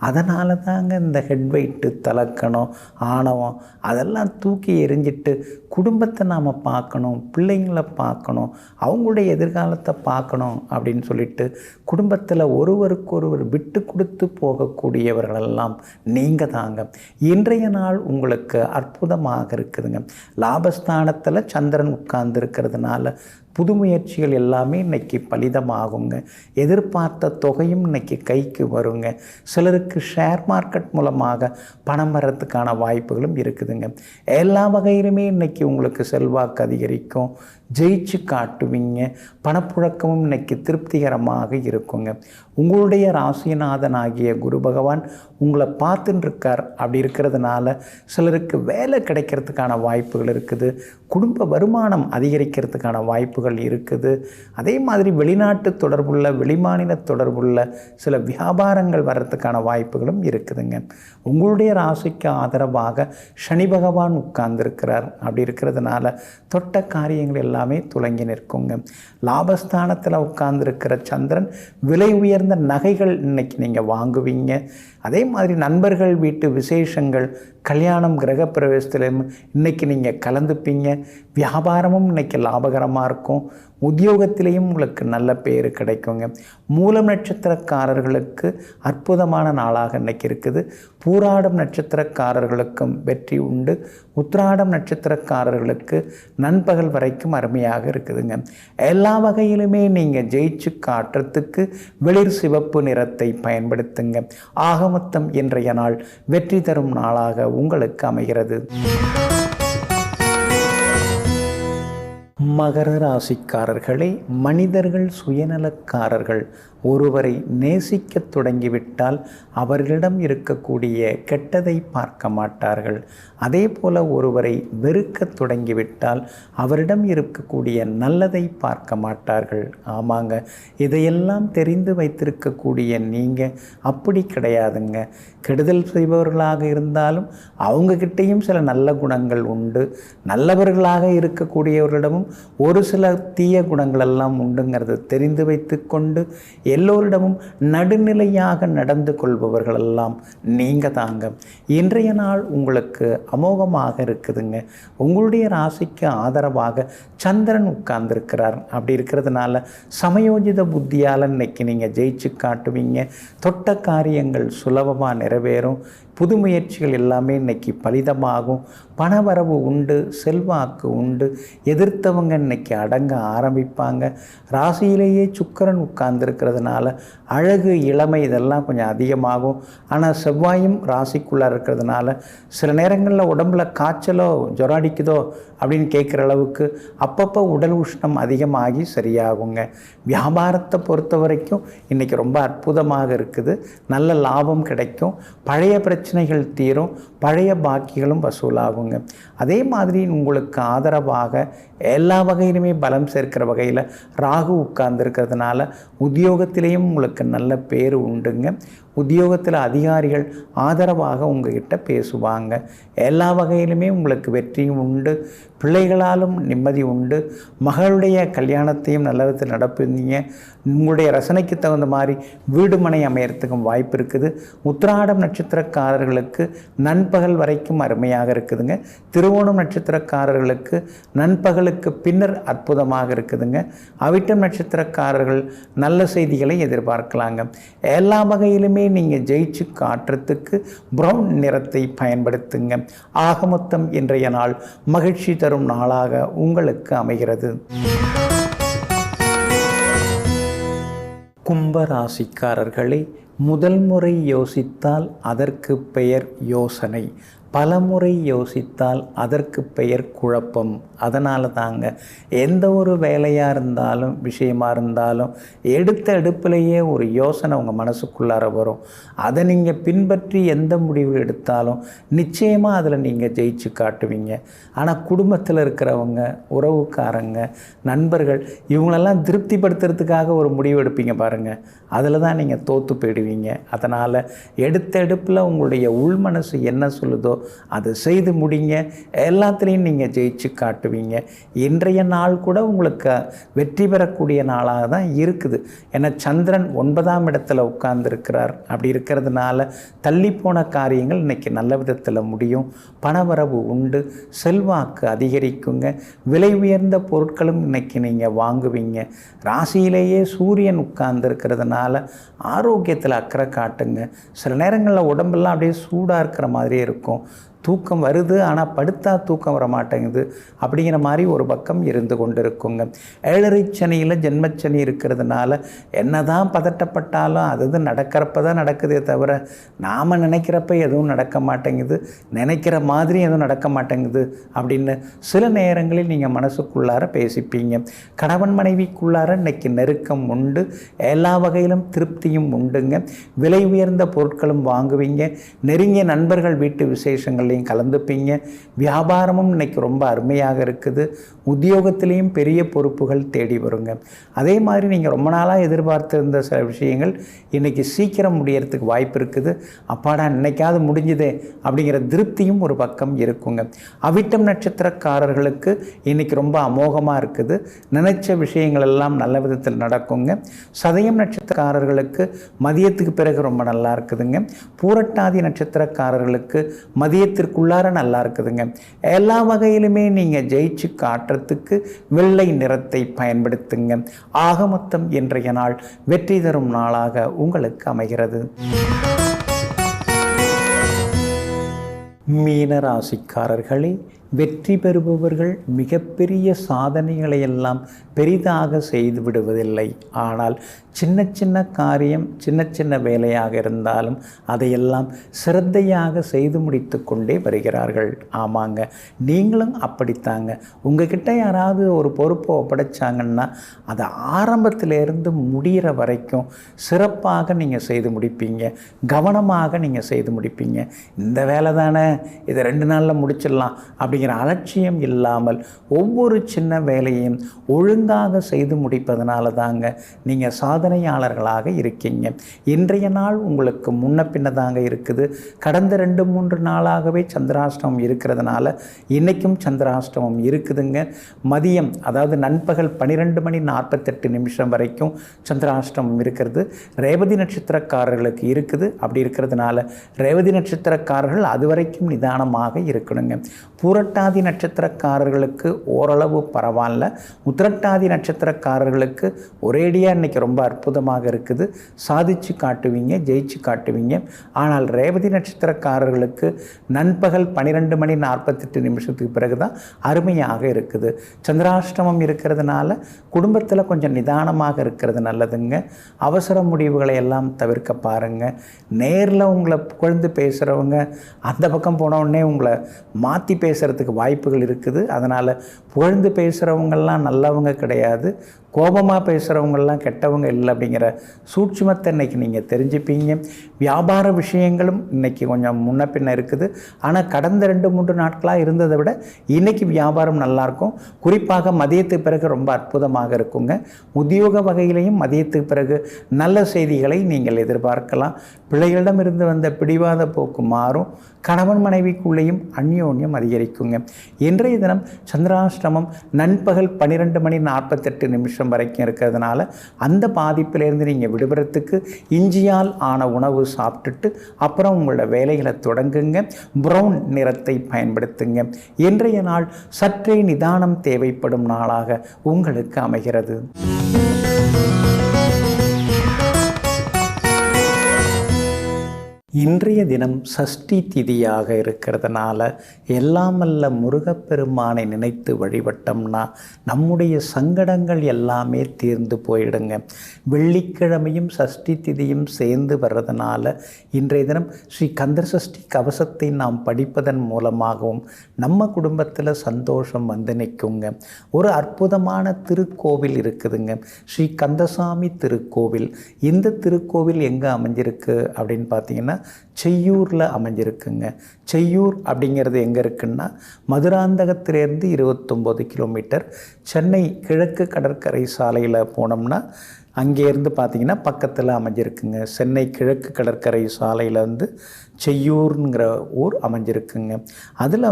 அதனால தாங்க இந்த ஹெட் வெயிட்டு, தலக்கணம், ஆணவம் அதெல்லாம் தூக்கி எறிஞ்சிட்டு குடும்பத்தை நாம் பார்க்கணும், பிள்ளைங்களை பார்க்கணும், அவங்களுடைய எதிர்காலத்தை பார்க்கணும் அப்படின்னு சொல்லிட்டு குடும்பத்தில் ஒருவருக்கொருவர் விட்டு கொடுத்து போகக்கூடியவர்களெல்லாம் நீங்கள் தாங்க. இன்றைய நாள் உங்களுக்கு அற்புதமாக இருக்குதுங்க. லாபஸ்தானத்தில் சந்திரன் உட்கார்ந்து இருக்கிறதுனால புது முயற்சிகள் எல்லாமே இன்றைக்கி பலிதமாகுங்க. எதிர்பார்த்த தொகையும் இன்றைக்கி கைக்கு வருங்க. சிலருக்கு ஷேர் மார்க்கெட் மூலமாக பணம் வர்றதுக்கான வாய்ப்புகளும் இருக்குதுங்க. எல்லா வகையிலுமே இன்றைக்கி உங்களுக்கு செல்வாக்கு அதிகரிக்கும், ஜெயிச்சு காட்டுவீங்க. பணப்புழக்கமும் இன்றைக்கி திருப்திகரமாக இருக்குங்க. உங்களுடைய ராசிநாதனாகிய குரு பகவான் உங்களை பார்த்துட்டு இருக்கார். அப்படி இருக்கிறதுனால சிலருக்கு வேலை கிடைக்கிறதுக்கான வாய்ப்புகள் இருக்குது, குடும்ப வருமானம் அதிகரிக்கிறதுக்கான வாய்ப்புகள் இருக்குது. அதே மாதிரி வெளிநாட்டு தொடர்புள்ள, வெளிமாநில தொடர்புள்ள சில வியாபாரங்கள் வர்றதுக்கான வாய்ப்புகளும் இருக்குதுங்க. உங்களுடைய ராசிக்கு ஆதரவாக சனி பகவான் உட்கார்ந்துருக்கிறார். அப்படி இருக்கிறதுனால தொட்ட காரியங்கள் எல்லாமே துலங்கி நிற்குங்க. லாபஸ்தானத்தில் உட்கார்ந்துருக்கிற சந்திரன் விலை உயர்ந்த நகைகள் இன்னைக்கு நீங்கள் வாங்குவீங்க. அதே மாதிரி நண்பர்கள் வீட்டு விசேஷங்கள், கல்யாணம், கிரகப்பிரவேசத்திலும் இன்றைக்கி நீங்கள் கலந்துப்பீங்க. வியாபாரமும் இன்றைக்கி லாபகரமாக இருக்கும். உத்தியோகத்திலையும் உங்களுக்கு நல்ல பேர் கிடைக்குங்க. மூலம் நட்சத்திரக்காரர்களுக்கு அற்புதமான நாளாக இன்றைக்கி இருக்குது. பூராடம் நட்சத்திரக்காரர்களுக்கும் வெற்றி உண்டு. உத்திராடம் நட்சத்திரக்காரர்களுக்கு நண்பகல் வரைக்கும் அருமையாக இருக்குதுங்க. எல்லா வகையிலுமே நீங்கள் ஜெயிச்சு காட்டுறதுக்கு வெளிர் சிவப்பு நிறத்தை பயன்படுத்துங்க. ஆக மொத்தம் இன்றைய நாள் வெற்றி தரும் நாளாக உங்களுக்கு அமைகிறது. மகர ராசிக்காரர்களே, மனிதர்கள் சுயநலக்காரர்கள். ஒருவரை நேசிக்க தொடங்கிவிட்டால் அவர்களிடம் இருக்கக்கூடிய கெட்டதை பார்க்க மாட்டார்கள். அதே போல் ஒருவரை வெறுக்க தொடங்கிவிட்டால் அவரிடம் இருக்கக்கூடிய நல்லதை பார்க்க மாட்டார்கள். ஆமாங்க, இதையெல்லாம் தெரிந்து வைத்திருக்கக்கூடிய நீங்கள் அப்படி கிடையாதுங்க. கெடுதல் செய்பவர்களாக இருந்தாலும் அவங்கக்கிட்டேயும் சில நல்ல குணங்கள் உண்டு. நல்லவர்களாக இருக்கக்கூடியவர்களிடமும் ஒரு சில தீய குணங்களெல்லாம் உண்டுங்கிறத தெரிந்து வைத்து கொண்டு எல்லோரிடமும் நடுநிலையாக நடந்து கொள்பவர்களெல்லாம் நீங்கள் தாங்க. இன்றைய நாள் உங்களுக்கு அமோகமாக இருக்குதுங்க. உங்களுடைய ராசிக்கு ஆதரவாக சந்திரன் உட்கார்ந்துருக்கிறார். அப்படி இருக்கிறதுனால சமயோஜித புத்தியால் இன்னைக்கு நீங்கள் ஜெயிச்சு காட்டுவீங்க. தொட்ட காரியங்கள் சுலபமாக நிறைவேறும். புது முயற்சிகள் எல்லாமே இன்றைக்கி பலிதமாகும். பணவரவு உண்டு, செல்வாக்கு உண்டு. எதிர்த்தவங்க இன்றைக்கி அடங்க ஆரம்பிப்பாங்க. ராசியிலேயே சுக்கிரன் உட்கார்ந்துருக்கிறதுனால அழகு, இளமை இதெல்லாம் கொஞ்சம் அதிகமாகும். ஆனால் செவ்வாயும் ராசிக்குள்ளே இருக்கிறதுனால சில நேரங்களில் உடம்புல காய்ச்சலோ ஜுரம் அடிக்குதோ அப்படின்னு கேட்குற அளவுக்கு அப்பப்போ உடல் உஷ்ணம் அதிகமாகி சரியாகுங்க. வியாபாரத்தை பொறுத்த வரைக்கும் இன்றைக்கி ரொம்ப அற்புதமாக இருக்குது. நல்ல லாபம் கிடைக்கும். பழைய பிரச்சனைகள் தீரும். பழைய பாக்கிகளும் வசூலாகுங்க. அதே மாதிரி உங்களுக்கு ஆதரவாக எல்லா வகையிலுமே பலம் சேர்க்கிற வகையில் ராகு உட்கார்ந்துருக்கிறதுனால உத்தியோகத்திலேயும் உங்களுக்கு நல்ல பேர் உண்டுங்க. உத்தியோகத்தில் அதிகாரிகள் ஆதரவாக உங்ககிட்ட பேசுவாங்க. எல்லா வகையிலுமே உங்களுக்கு வெற்றியும் உண்டு. பிள்ளைகளாலும் நிம்மதி உண்டு. மகளுடைய கல்யாணத்தையும் நல்ல விதத்தில் நடப்பீங்க. உங்களுடைய ரசனைக்கு தகுந்த மாதிரி வீடு மனை அமையறதுக்கும் வாய்ப்பு இருக்குது. உத்திராடம் நட்சத்திரக்காரர்களுக்கு நண்பகல் வரைக்கும் அருமையாக இருக்குதுங்க. திருவோணம் நட்சத்திரக்காரர்களுக்கு நண்பகலுக்கு பின்னர் அற்புதமாக இருக்குதுங்க. அவிட்டம் நட்சத்திரக்காரர்கள் நல்ல செய்திகளை எதிர்பார்க்கலாங்க. எல்லா வகையிலுமே நீங்கள் ஜெயிச்சு காட்டுறதுக்கு பிரவுன் நிறத்தை பயன்படுத்துங்க. ஆக மொத்தம் இன்றைய நாள் மகிழ்ச்சி தரும் நாளாக உங்களுக்கு அமைகிறது. கும்பராசிக்காரர்களே, முதல் முறை யோசித்தால் அதற்கு பெயர் யோசனை, பலமுறை யோசித்தால் அதற்கு பெயர் குழப்பம். அதனால தாங்க எந்த ஒரு வேலையாக இருந்தாலும் விஷயமாக இருந்தாலும் எடுத்த எடுப்பிலேயே ஒரு யோசனை உங்கள் மனசுக்குள்ளார வரும். அதை நீங்கள் பின்பற்றி எந்த முடிவு எடுத்தாலும் நிச்சயமாக அதில் நீங்கள் ஜெயிச்சு காட்டுவீங்க. ஆனால் குடும்பத்தில் இருக்கிறவங்க, உறவுக்காரங்க, நண்பர்கள் இவங்களெல்லாம் திருப்திப்படுத்துறதுக்காக ஒரு முடிவு எடுப்பீங்க பாருங்கள், அதில் தான் நீங்கள் தோற்று போயிடுவீங்க. அதனால் எடுத்த எடுப்பில் உங்களுடைய உள் மனசு என்ன சொல்லுதோ அதை செய்து முடிங்க. எல்லாத்துலேயும் நீங்கள் ஜெயிச்சு காட்டுவீங்க. இன்றைய நாள் கூட உங்களுக்கு வெற்றி பெறக்கூடிய நாளாக தான் இருக்குது. ஏன்னா சந்திரன் 9ஆம் இடத்துல உட்கார்ந்துருக்கிறார். அப்படி இருக்கிறதுனால தள்ளி போன காரியங்கள் இன்றைக்கி நல்ல விதத்தில் முடியும். பணவரவு உண்டு. செல்வாக்கு அதிகரிக்குங்க. விலை உயர்ந்த பொருட்களும் இன்றைக்கி நீங்கள் வாங்குவீங்க. ராசியிலேயே சூரியன் உட்கார்ந்துருக்கிறதுனால ஆரோக்கியத்தில் அக்கறை காட்டுங்க. சில நேரங்களில் உடம்பெல்லாம் அப்படியே சூடாக இருக்கிற மாதிரியே இருக்கும். தூக்கம் வருது, ஆனால் படுத்தா தூக்கம் வர மாட்டேங்குது. அப்படிங்கிற மாதிரி ஒரு பக்கம் இருந்து கொண்டு இருக்குங்க. 7.5 சனியில் ஜென்மச்சனி இருக்கிறதுனால என்ன தான் பதட்டப்பட்டாலும் அது நடக்கிறப்ப தான் நடக்குதே தவிர நாம் நினைக்கிறப்ப எதுவும் நடக்க மாட்டேங்குது, நினைக்கிற மாதிரி எதுவும் நடக்க மாட்டேங்குது அப்படின்னு சில நேரங்களில் நீங்கள் மனசுக்குள்ளார பேசிப்பீங்க. கணவன் மனைவிக்குள்ளார இன்னைக்கு நெருக்கம் உண்டு. எல்லா வகையிலும் திருப்தியும் உண்டுங்க. விலை உயர்ந்த பொருட்களும் வாங்குவீங்க. நெருங்கிய நண்பர்கள் வீட்டு விசேஷங்கள் கலந்துப்பீங்க. வியாபாரமும் இன்னைக்கு ரொம்ப அருமையாக இருக்குது. உத்தியோகத்திலையும் பெரிய பொறுப்புகள் தேடி வருங்க. அதே மாதிரி நீங்கள் ரொம்ப நாளாக எதிர்பார்த்திருந்த சில விஷயங்கள் இன்றைக்கி சீக்கிரம் முடியறதுக்கு வாய்ப்பு இருக்குது. அப்பாடா இன்னைக்காவது முடிஞ்சுதே அப்படிங்கிற திருப்தியும் ஒரு பக்கம் இருக்குங்க. அவிட்டம் நட்சத்திரக்காரர்களுக்கு இன்றைக்கி ரொம்ப அமோகமாக இருக்குது. நினைச்ச விஷயங்கள் எல்லாம் நல்ல விதத்தில் நடக்குங்க. சதயம் நட்சத்திரக்காரர்களுக்கு மதியத்துக்கு பிறகு ரொம்ப நல்லா இருக்குதுங்க. பூரட்டாதி நட்சத்திரக்காரர்களுக்கு மதியத்திற்குள்ளார நல்லா இருக்குதுங்க. எல்லா வகையிலுமே நீங்கள் ஜெயிச்சு காட்டுறதுக்கு வெள்ளை நிறத்தை பயன்படுத்துங்க. ஆக மொத்தம் இன்றைய நாள் வெற்றி தரும் நாளாக உங்களுக்கு அமைகிறது. மீனராசிக்காரர்களே, வெற்றி பெறுபவர்கள் மிகப்பெரிய சாதனைகளை எல்லாம் பெரிதாக செய்து விடுவதில்லை. ஆனால் சின்ன சின்ன காரியம், சின்ன சின்ன வேலையாக இருந்தாலும் அதையெல்லாம் சிரத்தையாக செய்து முடித்து கொண்டே வருகிறார்கள். ஆமாங்க, நீங்களும் அப்படித்தாங்க. உங்ககிட்ட யாராவது ஒரு பொறுப்பை ஒப்படைச்சாங்கன்னா அதை ஆரம்பத்திலேருந்து முடிகிற வரைக்கும் சிறப்பாக நீங்கள் செய்து முடிப்பீங்க. கவனமாக நீங்கள் செய்து முடிப்பீங்க. இந்த வேலை தானே, இதை 2 நாளில் முடிச்சிடலாம் அப்படிங்கிற அப்படிங்கிற அலட்சியம் இல்லாமல் ஒவ்வொரு சின்ன வேலையையும் ஒழுங்காக செய்து முடிப்பதனால தாங்க நீங்கள் சாதனையாளர்களாக இருக்கீங்க. இன்றைய நாள் உங்களுக்கு முன்ன பின்ன தாங்க இருக்குது. கடந்த 2-3 நாளாகவே சந்திராஷ்டமம் இருக்கிறதுனால இன்றைக்கும் சந்திராஷ்டமம் இருக்குதுங்க. மதியம் அதாவது நண்பகல் 12:48 வரைக்கும் சந்திராஷ்டமம் இருக்கிறது. ரேவதி நட்சத்திரக்காரர்களுக்கு இருக்குது. அப்படி இருக்கிறதுனால ரேவதி நட்சத்திரக்காரர்கள் அது வரைக்கும் நிதானமாக இருக்கணுங்க. பூரட்டாதி நட்சத்திரக்காரர்களுக்கு ஓரளவு பரவாயில்ல. உத்திரட்டாதி நட்சத்திரக்காரர்களுக்கு ஒரேடியாக இன்றைக்கி ரொம்ப அற்புதமாக இருக்குது. சாதிச்சு காட்டுவீங்க, ஜெயிச்சு காட்டுவீங்க. ஆனால் ரேவதி நட்சத்திரக்காரர்களுக்கு நண்பகல் 12:48 பிறகு தான் அருமையாக இருக்குது. சந்திராஷ்டமம் இருக்கிறதுனால குடும்பத்தில் கொஞ்சம் நிதானமாக இருக்கிறது நல்லதுங்க. அவசர முடிவுகளை எல்லாம் தவிர்க்க பாருங்கள். நேரில் உங்களை புகழ்ந்து பேசுகிறவங்க அந்த பக்கம் போனவுடனே உங்களை மாற்றி பேசுகிறதுக்கு வாய்ப்புகள் இருக்குது. அதனால் புகழ்ந்து பேசுகிறவங்கெல்லாம் நல்லவங்க கிடையாது, கோபமாக பேசுகிறவங்கெல்லாம் கெட்டவங்க இல்லை அப்படிங்கிற சூட்சுமத்தை இன்றைக்கி நீங்கள் தெரிஞ்சுப்பீங்க. வியாபார விஷயங்களும் இன்றைக்கி கொஞ்சம் முன்ன பின்ன இருக்குது. ஆனால் கடந்த 2-3 நாட்களாக இருந்ததை விட இன்றைக்கி வியாபாரம் நல்லாயிருக்கும். குறிப்பாக மதியத்துக்கு பிறகு ரொம்ப அற்புதமாக இருக்குங்க. உத்தியோக வகையிலையும் மதியத்துக்கு பிறகு நல்ல செய்திகளை நீங்கள் எதிர்பார்க்கலாம். பிள்ளைகளிடமிருந்து வந்த பிடிவாத போக்கு மாறும். கணவன் மனைவிக்குள்ளேயும் அந்யோன்யம் அதிகரிக்குங்க. இன்றைய தினம் சந்திராஷ்டமம் நண்பகல் 12:48 வரைக்கும் இருக்கிறதுனால அந்த பாதிப்பிலிருந்து நீங்கள் விடுபடுறதுக்கு இஞ்சியால் ஆன உணவு சாப்பிட்டுட்டு அப்புறம் உங்களோட வேலைகளை தொடங்குங்க. ப்ரௌன் நிறத்தை பயன்படுத்துங்க. இன்றைய நாள் சற்றே நிதானம் தேவைப்படும் நாளாக உங்களுக்கு அமைகிறது. இன்றைய தினம் சஷ்டி திதியாக இருக்கிறதுனால எல்லாமல்ல முருகப்பெருமானை நினைத்து வழிபட்டோம்னா நம்முடைய சங்கடங்கள் எல்லாமே தீர்ந்து போயிடுங்க. வெள்ளிக்கிழமையும் சஷ்டி திதியும் சேர்ந்து வர்றதுனால இன்றைய தினம் ஸ்ரீ கந்தர் சஷ்டி கவசத்தை நாம் படிப்பதன் மூலமாகவும் நம்ம குடும்பத்தில் சந்தோஷம் வந்து நிற்குங்க. ஒரு அற்புதமான திருக்கோவில் இருக்குதுங்க, ஸ்ரீ கந்தசாமி திருக்கோவில். இந்த திருக்கோவில் எங்கே அமைஞ்சிருக்கு அப்படின்னு பார்த்தீங்கன்னா செய்யூரில் அமைஞ்சிருக்குங்க. செய்யூர் அப்படிங்கிறது எங்கே இருக்குன்னா மதுராந்தகத்திலேருந்து 29 கிலோமீட்டர். சென்னை கிழக்கு கடற்கரை சாலையில் போனோம்னா அங்கேருந்து பார்த்திங்கன்னா பக்கத்தில் அமைஞ்சிருக்குங்க. சென்னை கிழக்கு கடற்கரை சாலையில் செய்யூருங்கிற ஊர் அமைஞ்சிருக்குங்க. அதில்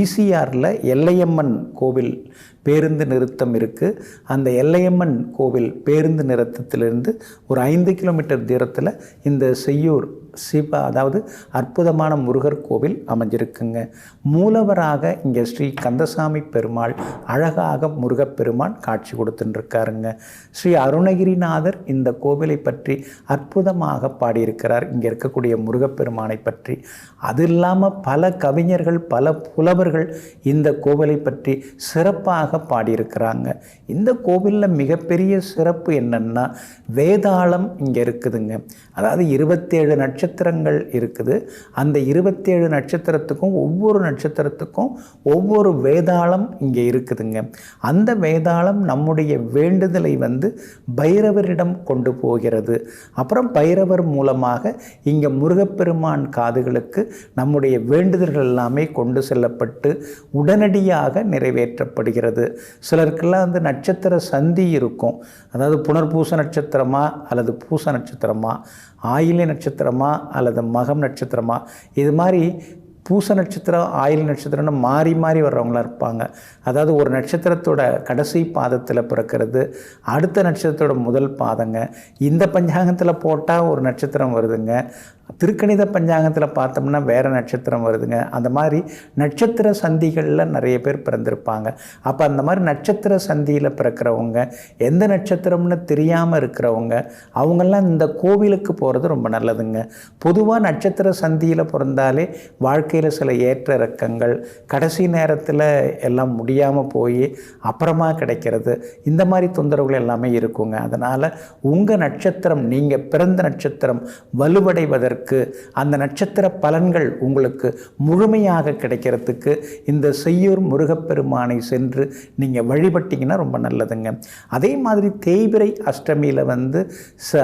ஈசிஆரில் எல்லையம்மன் கோவில் பேருந்து நிறுத்தம் இருக்குது. அந்த எல்லையம்மன் கோவில் பேருந்து நிறுத்தத்திலிருந்து ஒரு 5 கிலோமீட்டர் தூரத்தில் இந்த செய்யூர் அதாவது அற்புதமான முருகர் கோவில் அமைஞ்சிருக்குங்க. மூலவராக இங்கே ஸ்ரீ கந்தசாமி பெருமாள் அழகாக முருகப்பெருமான் காட்சி கொடுத்துட்டுருக்காருங்க. ஸ்ரீ அருணகிரிநாதர் இந்த கோவிலை பற்றி அற்புதமாக பாடியிருக்கிறார், இங்கே இருக்கக்கூடிய முருகப்பெருமானை பற்றி. அது இல்லாமல் பல கவிஞர்கள் பல புலவர்கள் இந்த கோவிலை பற்றி சிறப்பாக பாடியிருக்கிறாங்க. இந்த கோவிலில் மிகப்பெரிய சிறப்பு என்னன்னா வேதாளம் இங்கே இருக்குதுங்க. அதாவது 27 நட்சத்திரங்கள் இருக்குது. அந்த 27 நட்சத்திரத்துக்கும் ஒவ்வொரு நட்சத்திரத்துக்கும் ஒவ்வொரு வேதாளம் இங்கே இருக்குதுங்க. அந்த வேதாளம் நம்முடைய வேண்டுதலை பைரவரிடம் கொண்டு போகிறது. அப்புறம் பைரவர் மூலமாக இங்கே முருகப்பெருமான் காதுகளுக்கு நம்முடைய வேண்டுதல்கள் எல்லாமே கொண்டு செல்லப்பட்டு உடனடியாக நிறைவேற்றப்படுகிறது. சிலருக்கெல்லாம் நட்சத்திர சந்தி இருக்கும். அதாவது புனர்பூச நட்சத்திரமா அல்லது பூச நட்சத்திரமா, ஆயில்ய நட்சத்திரமா அல்லது மகம் நட்சத்திரமா, இது மாதிரி பூச நட்சத்திரம் ஆயில் நட்சத்திரம்னு மாறி மாறி வர்றவங்களாம் இருப்பாங்க. அதாவது ஒரு நட்சத்திரத்தோட கடைசி பாதத்தில் பிறக்கிறது, அடுத்த நட்சத்திரத்தோட முதல் பாதங்க. இந்த பஞ்சாங்கத்தில் போட்டால் ஒரு நட்சத்திரம் வருதுங்க, திருக்கணித பஞ்சாங்கத்தில் பார்த்தோம்னா வேறு நட்சத்திரம் வருதுங்க. அந்த மாதிரி நட்சத்திர சந்திகளில் நிறைய பேர் பிறந்திருப்பாங்க. அப்போ அந்த மாதிரி நட்சத்திர சந்தியில் பிறக்கிறவங்க, எந்த நட்சத்திரம்னு தெரியாமல் இருக்கிறவங்க, அவங்கெல்லாம் இந்த கோவிலுக்கு போகிறது ரொம்ப நல்லதுங்க. பொதுவாக நட்சத்திர சந்தியில் பிறந்தாலே வாழ்க்கையில் சில ஏற்ற இறக்கங்கள், கடைசி நேரத்தில் எல்லாம் முடியாமல் போய் அப்புறமா கிடைக்கிறது, இந்த மாதிரி தொந்தரவுகள் எல்லாமே இருக்குங்க. அதனால் உங்கள் நட்சத்திரம், நீங்கள் பிறந்த நட்சத்திரம் வலுவடைவதற்கு கிடைப்பதற்கு, அந்த நட்சத்திர பலன்கள் உங்களுக்கு முழுமையாக கிடைக்கிறதுக்கு இந்த செய்யூர் முருகப்பெருமானை சென்று நீங்கள் வழிபட்டிங்கன்னா ரொம்ப நல்லதுங்க. அதே மாதிரி தேய்பிறை அஷ்டமியில் வந்து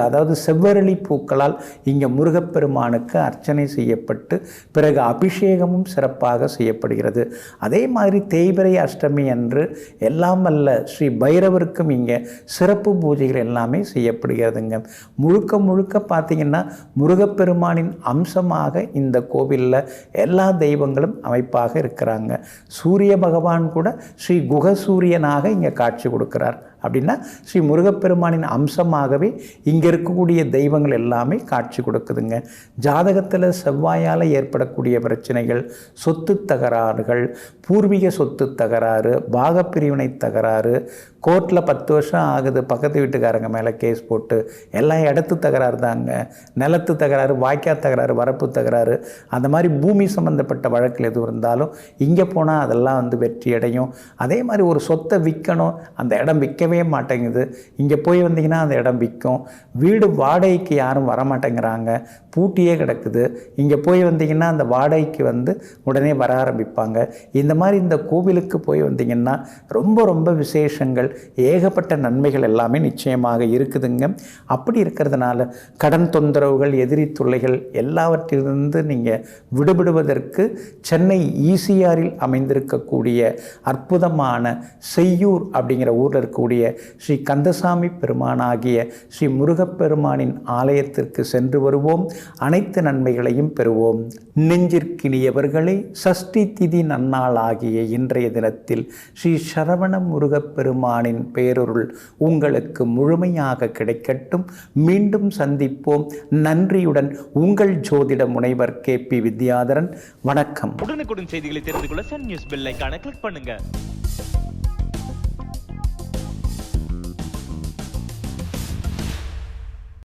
அதாவது செவ்வரளி பூக்களால் இங்கே முருகப்பெருமானுக்கு அர்ச்சனை செய்யப்பட்டு பிறகு அபிஷேகமும் சிறப்பாக செய்யப்படுகிறது. அதே மாதிரி தேய்பிறை அஷ்டமி அன்று எல்லாம் வல்ல ஸ்ரீ பைரவருக்கும் இங்கே சிறப்பு பூஜைகள் எல்லாமே செய்யப்படுகிறதுங்க. முழுக்க முழுக்க பார்த்தீங்கன்னா முருகப்பெருமானின் அம்சமாக இந்த கோவிலில் எல்லா தெய்வங்களும் அமைப்பாக இருக்கிறாங்க. சூரிய பகவான் கூட ஸ்ரீ குகசூரியனாக இங்கே காட்சி கொடுக்கிறார். அப்படின்னா ஸ்ரீ முருகப்பெருமானின் அம்சமாகவே இங்கே இருக்கக்கூடிய தெய்வங்கள் எல்லாமே காட்சி கொடுக்குதுங்க. ஜாதகத்தில் செவ்வாயால் ஏற்படக்கூடிய பிரச்சனைகள், சொத்து தகராறுகள், பூர்வீக சொத்து தகராறு, பாகப்பிரிவினை தகராறு, கோர்ட்டில் 10 வருஷம் ஆகுது பக்கத்து வீட்டுக்காரங்க மேலே கேஸ் போட்டு, எல்லாம் இடத்து தகராறு தாங்க, நிலத்து தகராறு, வாய்க்கா தகராறு, வரப்பு தகராறு, அந்த மாதிரி பூமி சம்மந்தப்பட்ட வழக்கில் எதுவும் இருந்தாலும் இங்கே போனால் அதெல்லாம் வந்து வெற்றி அடையும். அதே மாதிரி ஒரு சொத்தை விற்கணும், அந்த இடம் விற்கவே மாட்டேங்குது, இங்கே போய் வந்தீங்கன்னா அந்த இடம் விற்கும். வீடு வாடகைக்கு யாரும் வரமாட்டேங்கிறாங்க, பூட்டியே கிடக்குது, இங்கே போய் வந்தீங்கன்னா அந்த வாடகைக்கு வந்து உடனே வர ஆரம்பிப்பாங்க. இந்த மாதிரி இந்த கோவிலுக்கு போய் வந்தீங்கன்னா ரொம்ப ரொம்ப விசேஷங்கள், ஏகப்பட்ட நன்மைகள் எல்லாமே நிச்சயமாக இருக்குதுங்க. அப்படி இருக்கிறதுனால கடன் தொந்தரவுகள், எதிரி தொல்லைகள் எல்லாவற்றிலிருந்து நீங்கள் விடுபடுவதற்கு சென்னை ஈசிஆரில் அமைந்திருக்கக்கூடிய அற்புதமான செய்யூர் அப்படிங்கிற ஊரில் இருக்கக்கூடிய ஸ்ரீ கந்தசாமி பெருமானாகிய ஸ்ரீ முருகப்பெருமானின் ஆலயத்திற்கு சென்று வருவோம். அனைத்து நன்மைகளையும் பெறுவோம். நெஞ்சிற்கினியவர்களே, சஷ்டி திதி நன்னாள் ஆகிய இன்றைய தினத்தில் ஸ்ரீ சரவண முருகப்பெருமானின் பேரருள் உங்களுக்கு முழுமையாக கிடைக்கட்டும். மீண்டும் சந்திப்போம். நன்றியுடன் உங்கள் ஜோதிட முனைவர் KP வித்யாதரன். வணக்கம். உடனுக்குடன் செய்திகளை தெரிந்து கொள்ள சன் நியூஸ் பெல் ஐகானை கிளிக் பண்ணுங்க.